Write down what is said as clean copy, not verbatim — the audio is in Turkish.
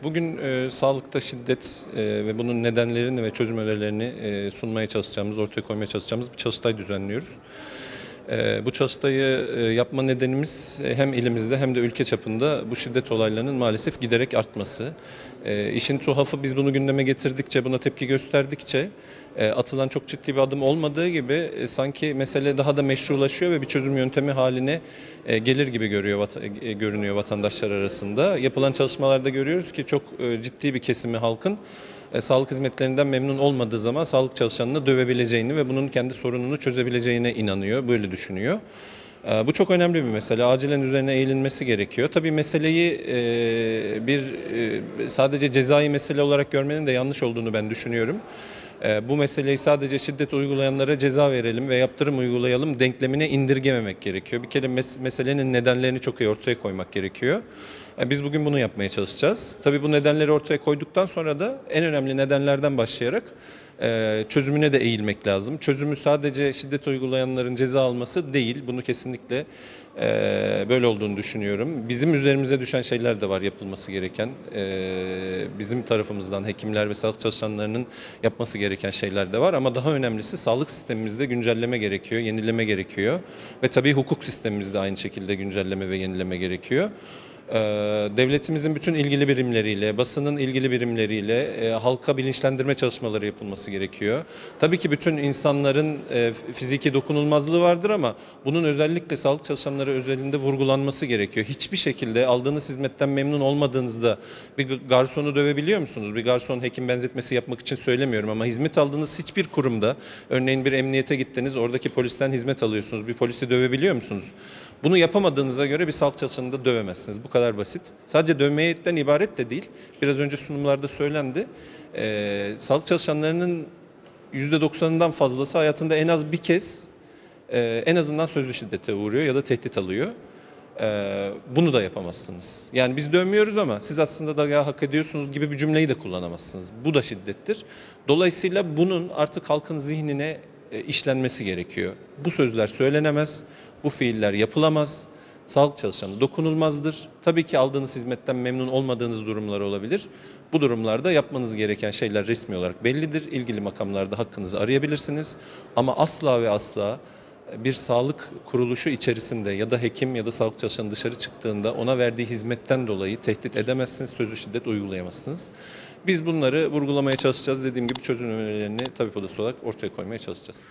Bugün sağlıkta şiddet ve bunun nedenlerini ve çözüm önerilerini sunmaya çalışacağımız, ortaya koymaya çalışacağımız bir çalıştay düzenliyoruz. Bu çalıştayı yapma nedenimiz hem ilimizde hem de ülke çapında bu şiddet olaylarının maalesef giderek artması. İşin tuhafı biz bunu gündeme getirdikçe, buna tepki gösterdikçe atılan çok ciddi bir adım olmadığı gibi sanki mesele daha da meşrulaşıyor ve bir çözüm yöntemi haline gelir gibi görünüyor vatandaşlar arasında. Yapılan çalışmalarda görüyoruz ki çok ciddi bir kesimi halkın sağlık hizmetlerinden memnun olmadığı zaman sağlık çalışanını dövebileceğini ve bunun kendi sorununu çözebileceğine inanıyor, böyle düşünüyor. Bu çok önemli bir mesele. Acilen üzerine eğilinmesi gerekiyor. Tabii meseleyi sadece cezai mesele olarak görmenin de yanlış olduğunu ben düşünüyorum. Bu meseleyi sadece şiddet uygulayanlara ceza verelim ve yaptırım uygulayalım denklemine indirgememek gerekiyor. Bir kere meselenin nedenlerini çok iyi ortaya koymak gerekiyor. Biz bugün bunu yapmaya çalışacağız. Tabii bu nedenleri ortaya koyduktan sonra da en önemli nedenlerden başlayarak çözümüne de eğilmek lazım. Çözümü sadece şiddet uygulayanların ceza alması değil. Bunu kesinlikle böyle olduğunu düşünüyorum. Bizim üzerimize düşen şeyler de var yapılması gereken. Bizim tarafımızdan hekimler ve sağlık çalışanlarının yapması gereken şeyler de var. Ama daha önemlisi sağlık sistemimizde güncelleme gerekiyor, yenileme gerekiyor. Ve tabii hukuk sistemimizde aynı şekilde güncelleme ve yenileme gerekiyor. Devletimizin bütün ilgili birimleriyle, basının ilgili birimleriyle halka bilinçlendirme çalışmaları yapılması gerekiyor. Tabii ki bütün insanların fiziki dokunulmazlığı vardır ama bunun özellikle sağlık çalışanları özelinde vurgulanması gerekiyor. Hiçbir şekilde aldığınız hizmetten memnun olmadığınızda bir garsonu dövebiliyor musunuz? Bir garson hekim benzetmesi yapmak için söylemiyorum ama hizmet aldığınız hiçbir kurumda, örneğin bir emniyete gittiniz, oradaki polisten hizmet alıyorsunuz, bir polisi dövebiliyor musunuz? Bunu yapamadığınıza göre bir sağlık çalışanını da dövemezsiniz. Bu kadar basit. Sadece dövmekten ibaret de değil. Biraz önce sunumlarda söylendi. Sağlık çalışanlarının %90'ından fazlası hayatında en az bir kez en azından sözlü şiddete uğruyor ya da tehdit alıyor. Bunu da yapamazsınız. Yani biz dövmüyoruz ama siz aslında dayağı hak ediyorsunuz gibi bir cümleyi de kullanamazsınız. Bu da şiddettir. Dolayısıyla bunun artık halkın zihnine işlenmesi gerekiyor. Bu sözler söylenemez, bu fiiller yapılamaz. Sağlık çalışanı dokunulmazdır. Tabii ki aldığınız hizmetten memnun olmadığınız durumlar olabilir. Bu durumlarda yapmanız gereken şeyler resmi olarak bellidir. İlgili makamlarda hakkınızı arayabilirsiniz. Ama asla ve asla bir sağlık kuruluşu içerisinde ya da hekim ya da sağlık çalışanı dışarı çıktığında ona verdiği hizmetten dolayı tehdit edemezsiniz, sözlü şiddet uygulayamazsınız. Biz bunları vurgulamaya çalışacağız. Dediğim gibi çözüm önerilerini tabip odası olarak ortaya koymaya çalışacağız.